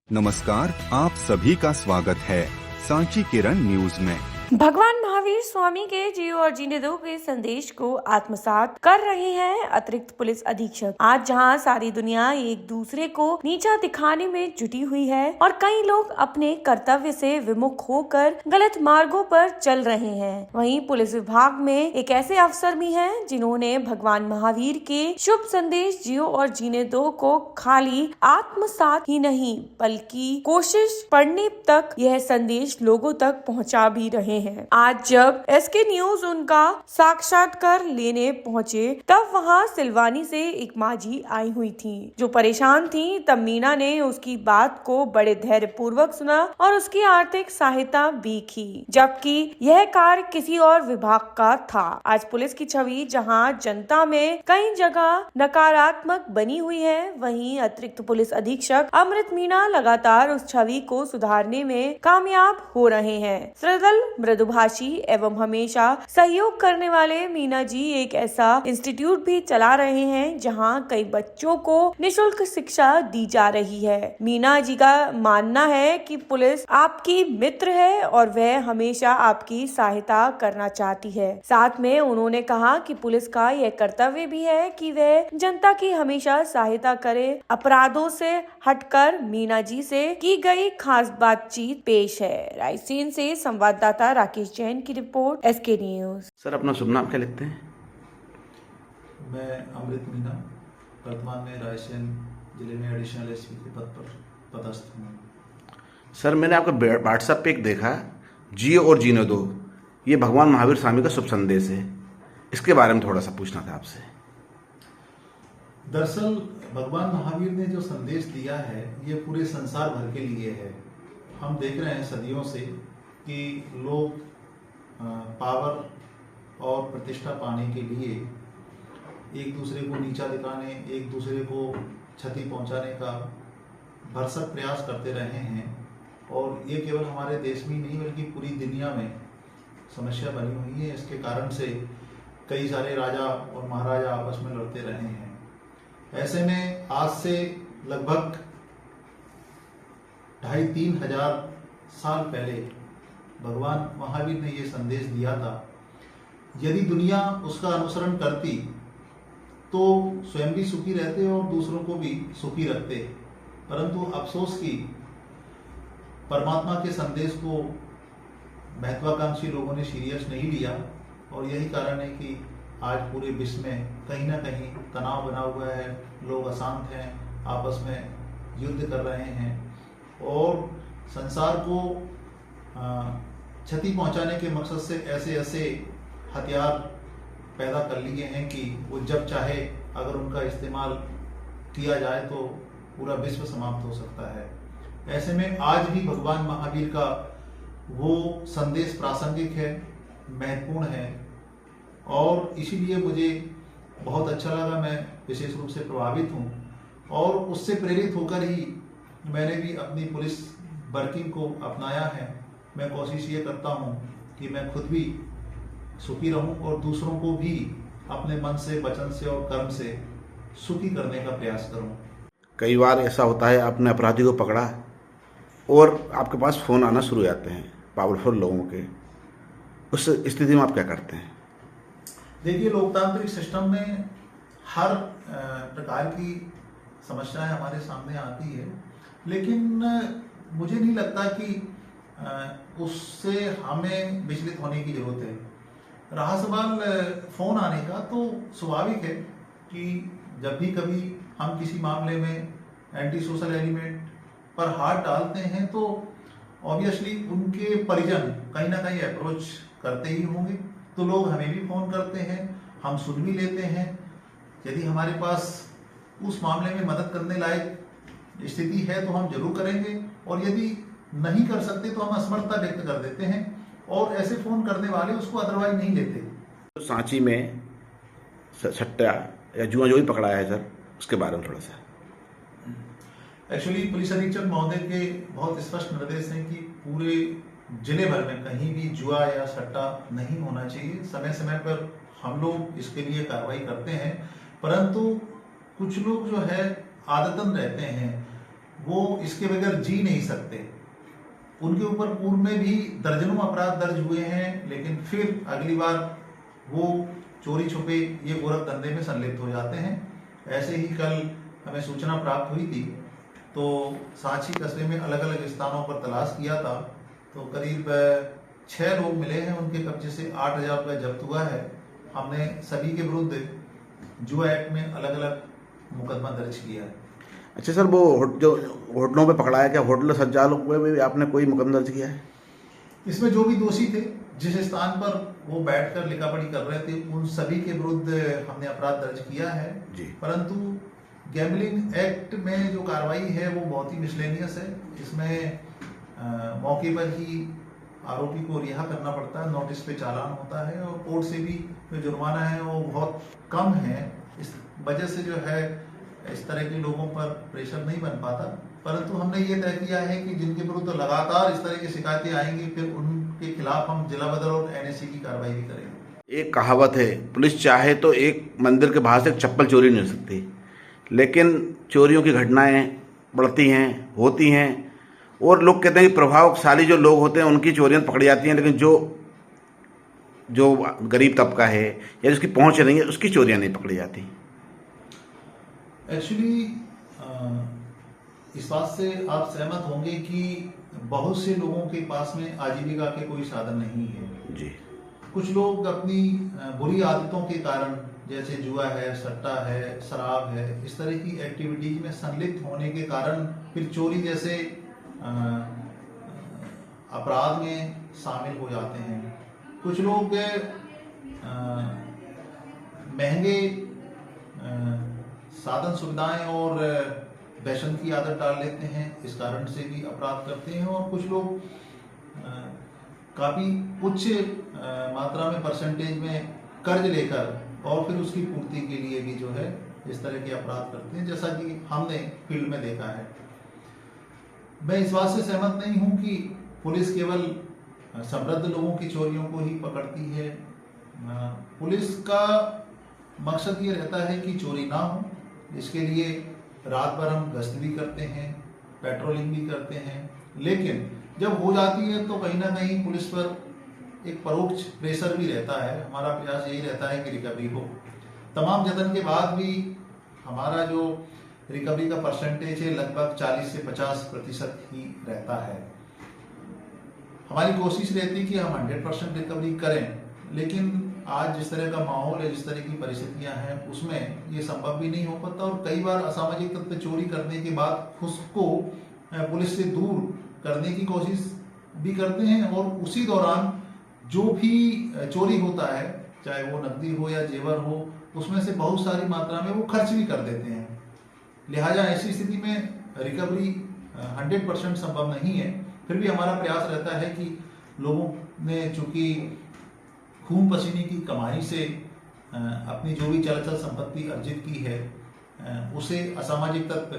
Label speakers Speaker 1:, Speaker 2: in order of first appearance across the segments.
Speaker 1: नमस्कार, आप सभी का स्वागत है सांची किरण न्यूज में।
Speaker 2: भगवान महावीर स्वामी के जियो और जीने दो के संदेश को आत्मसात कर रहे हैं अतिरिक्त पुलिस अधीक्षक। आज जहां सारी दुनिया एक दूसरे को नीचा दिखाने में जुटी हुई है और कई लोग अपने कर्तव्य से विमुख होकर गलत मार्गों पर चल रहे हैं, वहीं पुलिस विभाग में एक ऐसे अफसर भी हैं जिन्होंने भगवान महावीर के शुभ संदेश जियो और जीने दो को खाली आत्मसात ही नहीं बल्कि कोशिश पढ़ने तक यह संदेश लोगों तक पहुंचा भी रहे हैं। आज जब एसके न्यूज उनका साक्षात्कार लेने पहुंचे तब वहां सिलवानी से एक माजी आई हुई थी जो परेशान थी। तब मीना ने उसकी बात को बड़े धैर्य पूर्वक सुना और उसकी आर्थिक सहायता भी की, जबकि यह कार्य किसी और विभाग का था। आज पुलिस की छवि जहां जनता में कई जगह नकारात्मक बनी हुई है, वहीं अतिरिक्त पुलिस अधीक्षक अमृत मीना लगातार उस छवि को सुधारने में कामयाब हो रहे हैं। सरल, मृदुभाषी एवं हमेशा सहयोग करने वाले मीना जी एक ऐसा इंस्टीट्यूट भी चला रहे हैं जहां कई बच्चों को निशुल्क शिक्षा दी जा रही है। मीना जी का मानना है कि पुलिस आपकी मित्र है और वह हमेशा आपकी सहायता करना चाहती है। साथ में उन्होंने कहा कि पुलिस का यह कर्तव्य भी है कि वह जनता की हमेशा सहायता करे। अपराधों से हटकर मीना जी से की गई खास बातचीत पेश है। रायसेन से संवाददाता राकेश जैन की रिपोर्ट, एसके न्यूज।
Speaker 3: सर, अपना शुभ नाम क्या लिखते हैं?
Speaker 4: मैं अमृत मीना वर्तमान में रायसेन जिले में एडिशनल एसपी के पद पर पदस्थ हूँ।
Speaker 3: सर, मैंने आपका व्हाट्सएप पे एक देखा, जियो और जीने दो, ये भगवान महावीर स्वामी का शुभ संदेश है। इसके बारे में थोड़ा सा पूछना था आपसे।
Speaker 4: दरअसल भगवान महावीर ने जो संदेश दिया है ये पूरे संसार भर के लिए है। हम देख रहे हैं सदियों से कि लोग पावर और प्रतिष्ठा पाने के लिए एक दूसरे को नीचा दिखाने, एक दूसरे को क्षति पहुंचाने का भरसक प्रयास करते रहे हैं और ये केवल हमारे देश में ही नहीं बल्कि पूरी दुनिया में समस्या बनी हुई है। इसके कारण से कई सारे राजा और महाराजा आपस में लड़ते रहे हैं। ऐसे में आज से लगभग 2,500-3 हजार साल पहले भगवान महावीर ने ये संदेश दिया था। यदि दुनिया उसका अनुसरण करती तो स्वयं भी सुखी रहते और दूसरों को भी सुखी रखते, परंतु अफसोस की परमात्मा के संदेश को महत्वाकांक्षी लोगों ने सीरियस नहीं लिया और यही कारण है कि आज पूरे विश्व में कहीं ना कहीं तनाव बना हुआ है। लोग अशांत हैं, आपस में युद्ध कर रहे हैं और संसार को क्षति पहुंचाने के मकसद से ऐसे ऐसे हथियार पैदा कर लिए हैं कि वो जब चाहे अगर उनका इस्तेमाल किया जाए तो पूरा विश्व समाप्त हो सकता है। ऐसे में आज भी भगवान महावीर का वो संदेश प्रासंगिक है, महत्वपूर्ण है और इसीलिए मुझे बहुत अच्छा लगा। मैं विशेष रूप से प्रभावित हूँ और उससे प्रेरित होकर ही मैंने भी अपनी पुलिस वर्किंग को अपनाया है। मैं कोशिश ये करता हूँ कि मैं खुद भी सुखी रहूँ और दूसरों को भी अपने मन से, वचन से और कर्म से सुखी करने का प्रयास करूँ।
Speaker 3: कई बार ऐसा होता है, आपने अपराधी को पकड़ा और आपके पास फ़ोन आना शुरू हो जाते हैं पावरफुल लोगों के, उस स्थिति में आप क्या करते हैं?
Speaker 4: देखिए, लोकतांत्रिक सिस्टम में हर प्रकार की समस्याएं हमारे सामने आती है, लेकिन मुझे नहीं लगता कि उससे हमें विचलित होने की जरूरत है। रहा सवाल फोन आने का, तो स्वाभाविक है कि जब भी कभी हम किसी मामले में एंटी सोशल एलिमेंट पर हाथ डालते हैं तो ऑब्वियसली उनके परिजन कहीं ना कहीं अप्रोच करते ही होंगे, तो लोग हमें भी फोन करते हैं, हम सुन भी लेते हैं। यदि हमारे पास उस मामले में मदद करने लायक स्थिति है तो हम जरूर करेंगे और यदि नहीं कर सकते तो हम असमर्थता व्यक्त कर देते हैं और ऐसे फोन करने वाले उसको अदरवाइज नहीं लेते।
Speaker 3: सांची में सट्टा या जुआ जो भी पकड़ाया है सर, उसके बारे में थोड़ा सा।
Speaker 4: एक्चुअली पुलिस अधीक्षक महोदय के बहुत स्पष्ट निर्देश हैं कि पूरे जिले भर में कहीं भी जुआ या सट्टा नहीं होना चाहिए। समय समय पर हम लोग इसके लिए कार्रवाई करते हैं, परंतु कुछ लोग जो है आदतन रहते हैं वो इसके बगैर जी नहीं सकते। उनके ऊपर पूर्व में भी दर्जनों अपराध दर्ज हुए हैं, लेकिन फिर अगली बार वो चोरी छुपे ये गोरख धंधे में संलिप्त हो जाते हैं। ऐसे ही कल हमें सूचना प्राप्त हुई थी, तो सांची कस्बे में अलग अलग स्थानों पर तलाश किया था, तो करीब 6 लोग मिले हैं, उनके कब्जे से 8,000 रुपये जब्त हुआ है। हमने सभी के विरुद्ध जुआ एक्ट में अलग अलग मुकदमा दर्ज किया है।
Speaker 3: अच्छा सर, वो जो होटलों पे पकड़ा है, क्या होटल संचालकों पे भी आपने कोई मुकदमा दर्ज किया है?
Speaker 4: इसमें जो भी दोषी थे, जिस स्थान पर वो बैठकर लिखापढ़ी कर रहे थे, उन सभी के विरुद्ध हमने अपराध दर्ज किया है
Speaker 3: जी।
Speaker 4: परंतु गैम्बलिंग एक्ट में जो कार्रवाई है वो बहुत ही मिसलेनियस है। इसमें मौके पर ही आरोपी को रिहा करना पड़ता है, नोटिस पे चालान होता है और कोर्ट से भी जो जुर्माना है वो बहुत कम है। इस वजह से जो है इस तरह के लोगों पर प्रेशर नहीं बन पाता, परंतु हमने ये तय किया है कि जिनके विरुद्ध लगातार इस तरह की शिकायतें आएंगी, फिर उनके खिलाफ हम जिला बदर और NSC की कार्रवाई भी करेंगे।
Speaker 3: एक कहावत है, पुलिस चाहे तो एक मंदिर के बाहर से एक चप्पल चोरी नहीं हो सकती, लेकिन चोरियों की घटनाएं बढ़ती हैं, होती हैं, और लोग कहते हैं कि प्रभावशाली जो लोग होते हैं उनकी चोरियां पकड़ी जाती हैं, लेकिन जो गरीब तबका है या जिसकी पहुंच नहीं है उसकी चोरियां नहीं पकड़ी जाती।
Speaker 4: एक्चुअली इस बात से आप सहमत होंगे कि बहुत से लोगों के पास में आजीविका के कोई साधन नहीं है
Speaker 3: जी।
Speaker 4: कुछ लोग अपनी बुरी आदतों के कारण, जैसे जुआ है, सट्टा है, शराब है, इस तरह की एक्टिविटीज में संलिप्त होने के कारण फिर चोरी जैसे अपराध में शामिल हो जाते हैं। कुछ लोग महंगे साधन सुविधाएं और फैशन की आदत डाल लेते हैं, इस कारण से भी अपराध करते हैं। और कुछ लोग काफ़ी उच्च मात्रा में परसेंटेज में कर्ज लेकर और फिर उसकी पूर्ति के लिए भी जो है इस तरह के अपराध करते हैं, जैसा कि हमने फील्ड में देखा है। मैं इस बात से सहमत नहीं हूं कि पुलिस केवल समृद्ध लोगों की चोरियों को ही पकड़ती है। पुलिस का मकसद ये रहता है कि चोरी ना हो, इसके लिए रात भर हम गश्त भी करते हैं, पेट्रोलिंग भी करते हैं, लेकिन जब हो जाती है तो कहीं ना कहीं पुलिस पर एक परोक्ष प्रेशर भी रहता है। हमारा प्रयास यही रहता है कि रिकवरी हो। तमाम जतन के बाद भी हमारा जो रिकवरी का परसेंटेज है लगभग 40 से 50% ही रहता है। हमारी कोशिश रहती है कि हम 100% रिकवरी करें, लेकिन आज जिस तरह का माहौल है, जिस तरह की परिस्थितियां हैं, उसमें ये संभव भी नहीं हो पाता। और कई बार असामाजिक तत्व चोरी करने के बाद उसको पुलिस से दूर करने की कोशिश भी करते हैं, और उसी दौरान जो भी चोरी होता है, चाहे वो नकदी हो या जेवर हो, उसमें से बहुत सारी मात्रा में वो खर्च भी कर देते हैं। लिहाजा ऐसी स्थिति में रिकवरी 100% संभव नहीं है। फिर भी हमारा प्रयास रहता है कि लोगों ने चूंकि खून पसीने की कमाई से अपनी जो भी चल संपत्ति अर्जित की है, उसे असामाजिक तत्व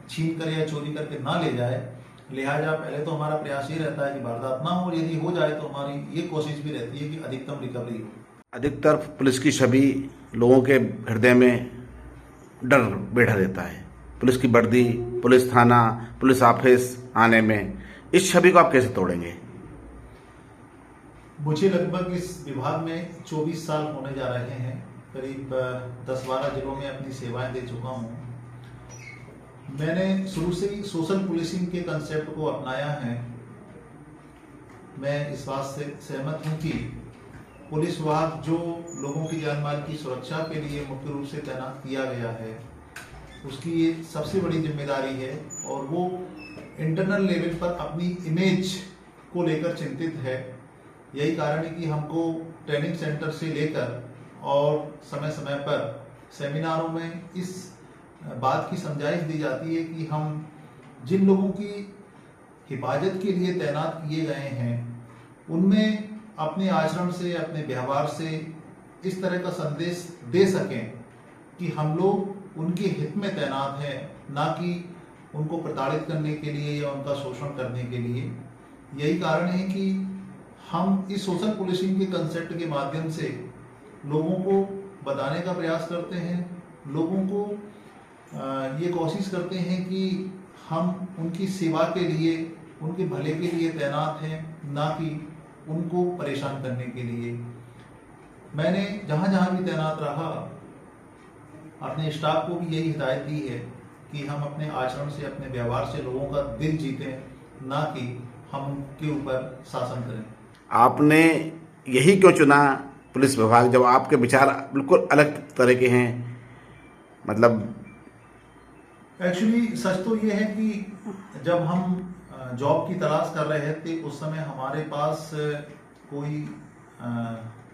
Speaker 4: छीन कर या चोरी करके ना ले जाए। लिहाजा पहले तो हमारा प्रयास ये रहता है कि वारदात ना हो, यदि हो जाए तो हमारी ये कोशिश भी रहती है कि अधिकतम रिकवरी हो।
Speaker 3: अधिकतर पुलिस की छवि लोगों के हृदय में डर बैठा रहता है। पुलिस की वर्दी, पुलिस थाना, पुलिस ऑफिस आने में, इस छवि को आप कैसे तोड़ेंगे?
Speaker 4: मुझे लगभग इस विभाग में 24 साल होने जा रहे हैं। करीब 10-12 जिलों में अपनी सेवाएं दे चुका हूं। मैंने शुरू से ही सोशल पुलिसिंग के कंसेप्ट को अपनाया है। मैं इस बात से सहमत हूं कि पुलिस विभाग जो लोगों की जान माल की सुरक्षा के लिए मुख्य रूप से तैनात किया गया है, उसकी ये सबसे बड़ी जिम्मेदारी है, और वो इंटरनल लेवल पर अपनी इमेज को लेकर चिंतित है। यही कारण है कि हमको ट्रेनिंग सेंटर से लेकर और समय समय पर सेमिनारों में इस बात की समझाइश दी जाती है कि हम जिन लोगों की हिफाजत के लिए तैनात किए गए हैं, उनमें अपने आचरण से, अपने व्यवहार से इस तरह का संदेश दे सकें कि हम लोग उनके हित में तैनात हैं, ना कि उनको प्रताड़ित करने के लिए या उनका शोषण करने के लिए। यही कारण है कि हम इस सोशल पुलिसिंग के कंसेप्ट के माध्यम से लोगों को बताने का प्रयास करते हैं, लोगों को ये कोशिश करते हैं कि हम उनकी सेवा के लिए, उनके भले के लिए तैनात हैं, ना कि उनको परेशान करने के लिए। मैंने जहाँ जहाँ भी तैनात रहा अपने स्टाफ को भी यही हिदायत दी है कि हम अपने आचरण से, अपने व्यवहार से लोगों का दिल जीतें, ना कि हम उनके ऊपर शासन करें।
Speaker 3: आपने यही क्यों चुना पुलिस विभाग, जब आपके विचार बिल्कुल अलग तरह के हैं? मतलब
Speaker 4: एक्चुअली सच तो ये है कि जब हम जॉब की तलाश कर रहे थे उस समय हमारे पास कोई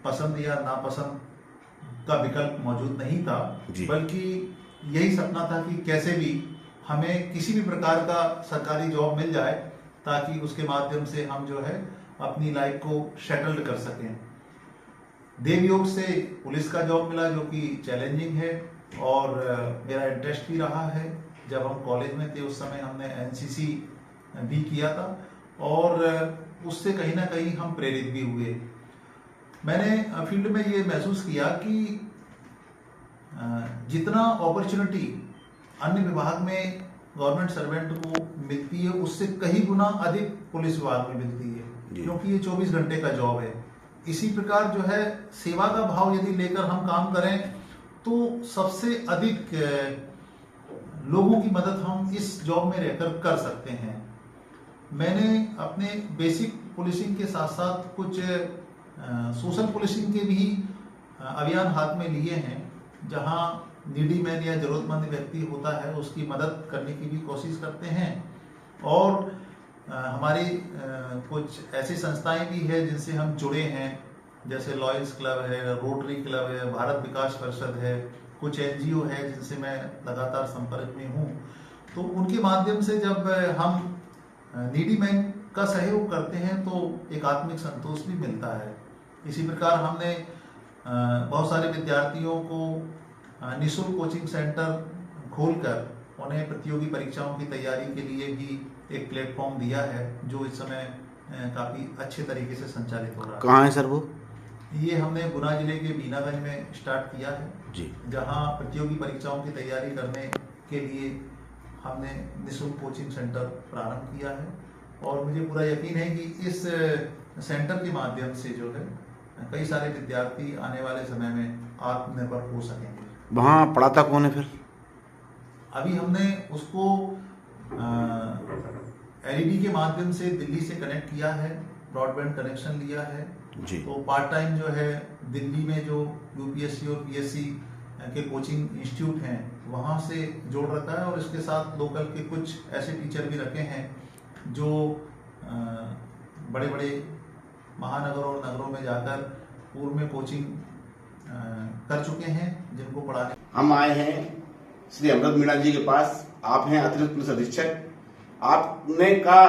Speaker 4: पसंद या नापसंद का विकल्प मौजूद नहीं था, बल्कि यही सपना था कि कैसे भी हमें किसी भी प्रकार का सरकारी जॉब मिल जाए ताकि उसके माध्यम से हम जो है अपनी लाइफ को सेटल्ड कर सकें। देवयोग से पुलिस का जॉब मिला जो कि चैलेंजिंग है और मेरा इंटरेस्ट भी रहा है। जब हम कॉलेज में थे उस समय हमने एनसीसी भी किया था और उससे कहीं ना कहीं हम प्रेरित भी हुए। मैंने फील्ड में ये महसूस किया कि जितना अपॉर्चुनिटी अन्य विभाग में गवर्नमेंट सर्वेंट को मिलती है उससे कहीं गुना अधिक पुलिस विभाग में मिलती है, क्योंकि ये 24 घंटे का जॉब है। इसी प्रकार जो है सेवा का भाव यदि लेकर हम काम करें तो सबसे अधिक लोगों की मदद हम इस जॉब में रहकर कर सकते हैं। मैंने अपने बेसिक पुलिसिंग के साथ साथ कुछ सोशल पुलिसिंग के भी अभियान हाथ में लिए हैं, जहां नीडी मैन या जरूरतमंद व्यक्ति होता है उसकी मदद करने की भी कोशिश करते हैं। और हमारी कुछ ऐसी संस्थाएं भी है जिनसे हम जुड़े हैं, जैसे लॉयर्स क्लब है, रोटरी क्लब है, भारत विकास परिषद है, कुछ एनजीओ है जिनसे मैं लगातार संपर्क में हूँ। तो उनके माध्यम से जब हम नीडी मैन का सहयोग करते हैं तो एक आत्मिक संतोष भी मिलता है। इसी प्रकार हमने बहुत सारे विद्यार्थियों को निःशुल्क कोचिंग सेंटर खोलकर उन्हें प्रतियोगी परीक्षाओं की तैयारी के लिए भी एक प्लेटफॉर्म दिया है, जो इस समय काफ़ी अच्छे तरीके से संचालित हो रहा है।
Speaker 3: कहाँ है सर वो?
Speaker 4: ये हमने गुना जिले के बीनागंज में स्टार्ट किया है
Speaker 3: जी,
Speaker 4: जहाँ प्रतियोगी परीक्षाओं की तैयारी करने के लिए हमने निःशुल्क कोचिंग सेंटर प्रारंभ किया है। और मुझे पूरा यकीन है कि इस सेंटर के माध्यम से जो है कई सारे विद्यार्थी आने वाले समय में आत्मनिर्भर हो सकेंगे।
Speaker 3: वहाँ पढ़ाता कौन है फिर?
Speaker 4: अभी हमने उसको एलईडी के माध्यम से दिल्ली से कनेक्ट किया है, ब्रॉडबैंड कनेक्शन लिया है
Speaker 3: जी।
Speaker 4: तो पार्ट टाइम जो है दिल्ली में जो यूपीएससी और पीएससी के कोचिंग इंस्टीट्यूट हैं वहाँ से जोड़ रखा है, और इसके साथ लोकल के कुछ ऐसे टीचर भी रखे हैं जो बड़े बड़े महानगरों और नगरों में जाकर पूर्व में कोचिंग कर चुके हैं जिनको पढ़ाने।
Speaker 3: हम आए हैं श्री अमृत मीणा जी के पास। आप हैं अतिरिक्त पुलिस अधीक्षक। आपने कहा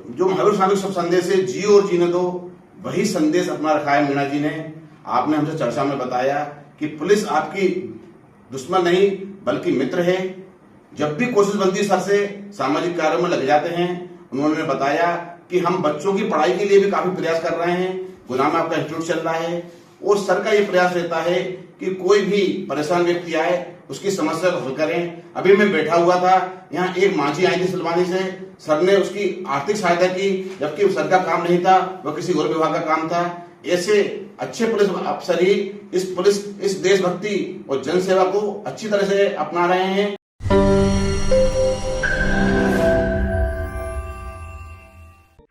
Speaker 3: जो महावीर स्वामी शुभ संदेश है, जियो और जीने दो, वही संदेश अपना रखा है मीणा जी ने। आपने हमसे चर्चा में बताया कि पुलिस आपकी दुश्मन नहीं बल्कि मित्र है। जब भी कोशिश बनती है सर से सामाजिक कार्यों में लग जाते हैं। उन्होंने बताया कि हम बच्चों की पढ़ाई के लिए भी काफी प्रयास कर रहे हैं। गुना में आपका इंस्टीट्यूट चल रहा है और सर का ये प्रयास रहता है कि कोई भी परेशान व्यक्ति आए उसकी समस्या को हल करें। अभी मैं बैठा हुआ था, यहाँ एक मांझी आई थी सिलवानी से, सर ने उसकी आर्थिक सहायता की, जबकि सर का काम नहीं था, वह किसी और विभाग का काम था। ऐसे अच्छे पुलिस अफसर ही इस देशभक्ति और जनसेवा को अच्छी तरह से अपना रहे हैं